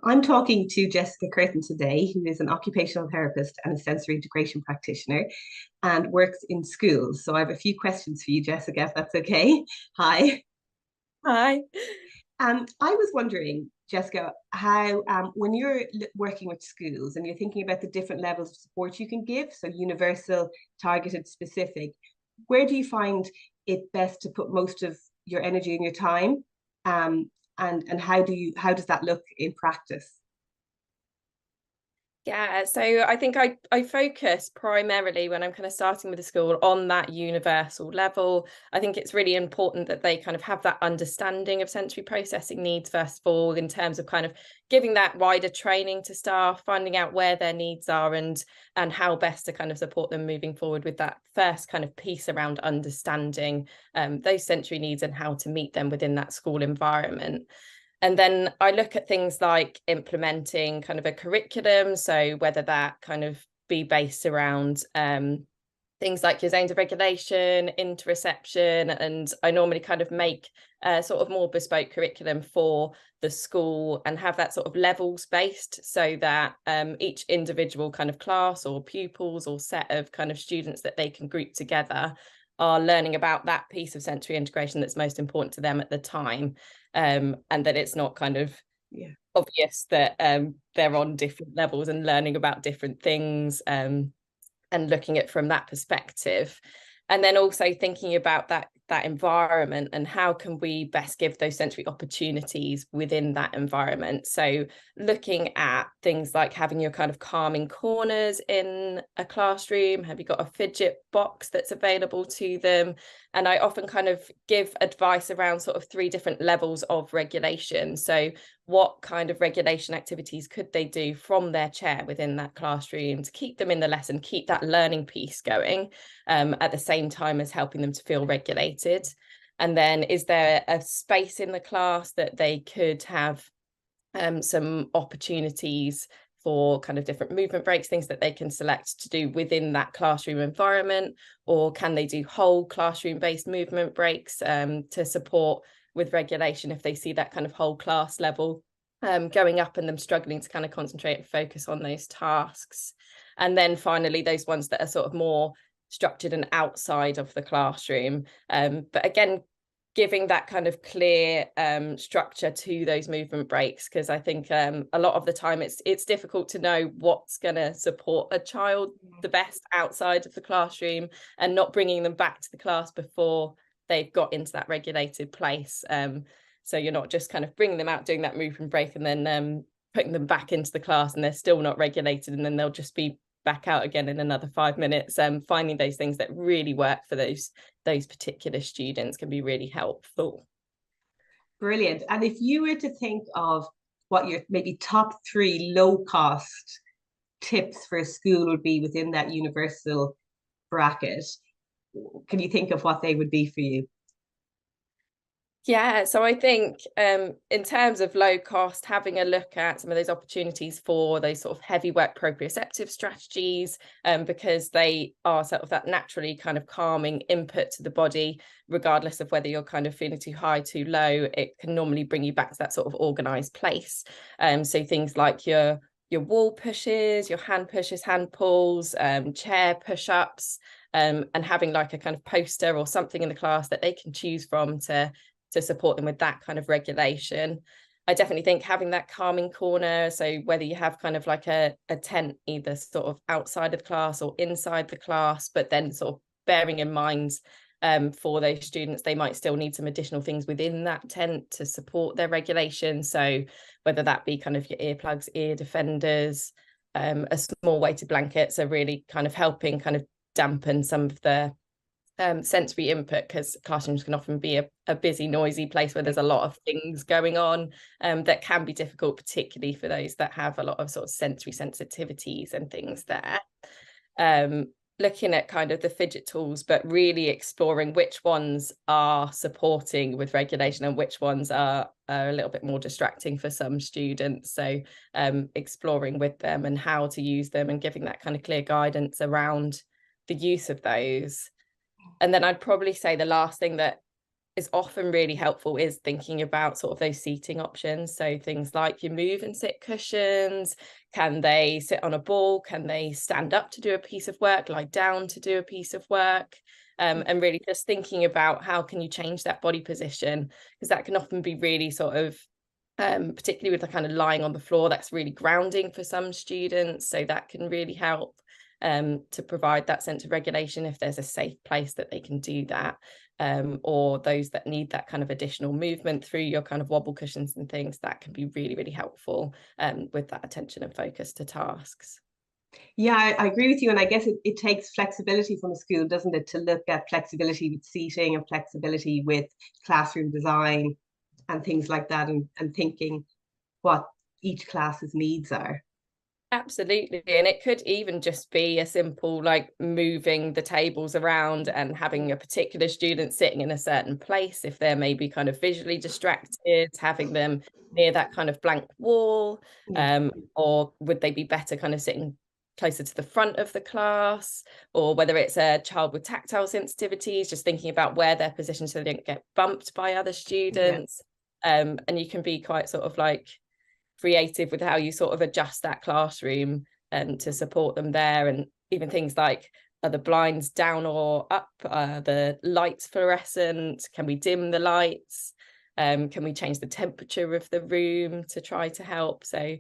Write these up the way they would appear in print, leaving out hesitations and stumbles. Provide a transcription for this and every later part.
I'm talking to Jessica Kirton today, who is an occupational therapist and a sensory integration practitioner and works in schools. So I have a few questions for you, Jessica, if that's okay. Hi. Hi. I was wondering, Jessica, how when you're working with schools and you're thinking about the different levels of support you can give, so universal, targeted, specific, where do you find it best to put most of your energy and your time? And how does that look in practice? Yeah, so I think I focus primarily when I'm kind of starting with the school on that universal level. I think it's really important that they kind of have that understanding of sensory processing needs first of all, in terms of kind of giving that wider training to staff, finding out where their needs are and how best to kind of support them moving forward with that first kind of piece around understanding those sensory needs and how to meet them within that school environment. And then I look at things like implementing kind of a curriculum. So whether that kind of be based around things like your zones of regulation, interoception, and I normally kind of make a sort of more bespoke curriculum for the school and have that sort of levels based, so that each individual kind of class or pupils or set of kind of students that they can group together are learning about that piece of sensory integration that's most important to them at the time, and that it's not kind of Yeah. obvious that they're on different levels and learning about different things, and looking at from that perspective. And then also thinking about that environment and how can we best give those sensory opportunities within that environment. So looking at things like having your kind of calming corners in a classroom. Have you got a fidget box that's available to them? And I often kind of give advice around sort of three different levels of regulation. So what kind of regulation activities could they do from their chair within that classroom to keep them in the lesson, keep that learning piece going, at the same time as helping them to feel regulated? And then is there a space in the class that they could have some opportunities for kind of different movement breaks, things that they can select to do within that classroom environment? Or can they do whole classroom based movement breaks to support with regulation if they see that kind of whole class level going up and them struggling to kind of concentrate and focus on those tasks? And then finally, those ones that are sort of more structured and outside of the classroom. But again, giving that kind of clear structure to those movement breaks, because I think a lot of the time it's difficult to know what's going to support a child the best outside of the classroom, and not bringing them back to the class before they've got into that regulated place. So you're not just kind of bringing them out, doing that movement break, and then putting them back into the class and they're still not regulated, and then they'll just be back out again in another 5 minutes. Finding those things that really work for those particular students can be really helpful. Brilliant. And if you were to think of what your maybe top three low cost tips for a school would be within that universal bracket, can you think of what they would be for you? Yeah, so I think in terms of low cost, having a look at some of those opportunities for those sort of heavy work proprioceptive strategies, because they are sort of that naturally kind of calming input to the body, regardless of whether you're kind of feeling too high, too low. It can normally bring you back to that sort of organized place. So things like your wall pushes, your hand pushes, hand pulls, chair push-ups, and having like a kind of poster or something in the class that they can choose from to support them with that kind of regulation. I definitely think having that calming corner, so whether you have kind of like a tent either sort of outside of the class or inside the class, but then sort of bearing in mind for those students, they might still need some additional things within that tent to support their regulation. So whether that be kind of your earplugs, ear defenders, a small weighted blanket, so really kind of helping kind of dampen some of the sensory input, because classrooms can often be a busy, noisy place where there's a lot of things going on, that can be difficult, particularly for those that have a lot of sort of sensory sensitivities and things there. Looking at kind of the fidget tools, but really exploring which ones are supporting with regulation and which ones are a little bit more distracting for some students. So exploring with them and how to use them and giving that kind of clear guidance around the use of those. And then I'd probably say the last thing that is often really helpful is thinking about sort of those seating options. So things like your move and sit cushions, can they sit on a ball? Can they stand up to do a piece of work, lie down to do a piece of work? And really just thinking about how can you change that body position, because that can often be really sort of, particularly with the kind of lying on the floor, that's really grounding for some students. So that can really help to provide that sense of regulation if there's a safe place that they can do that. Or those that need that kind of additional movement through your kind of wobble cushions and things, that can be really, really helpful with that attention and focus to tasks. Yeah, I agree with you. And I guess it takes flexibility from a school, doesn't it, to look at flexibility with seating and flexibility with classroom design and things like that, and thinking what each class's needs are. Absolutely. And it could even just be a simple, like moving the tables around and having a particular student sitting in a certain place if they're maybe kind of visually distracted, having them near that kind of blank wall. Or would they be better kind of sitting closer to the front of the class? Or whether it's a child with tactile sensitivities, just thinking about where they're positioned so they don't get bumped by other students. And you can be quite sort of like creative with how you sort of adjust that classroom and to support them there. And even things like, are the blinds down or up? The lights fluorescent? Can we dim the lights? Can we change the temperature of the room to try to help? So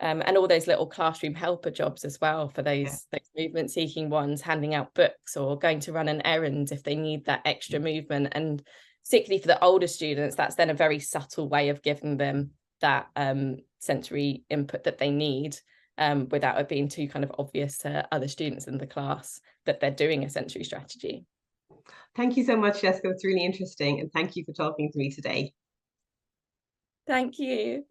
and all those little classroom helper jobs as well for those movement seeking ones, handing out books or going to run an errand if they need that extra movement. And particularly for the older students, that's then a very subtle way of giving them that sensory input that they need, without it being too kind of obvious to other students in the class that they're doing a sensory strategy. Thank you so much, Jessica. It's really interesting. And thank you for talking to me today. Thank you.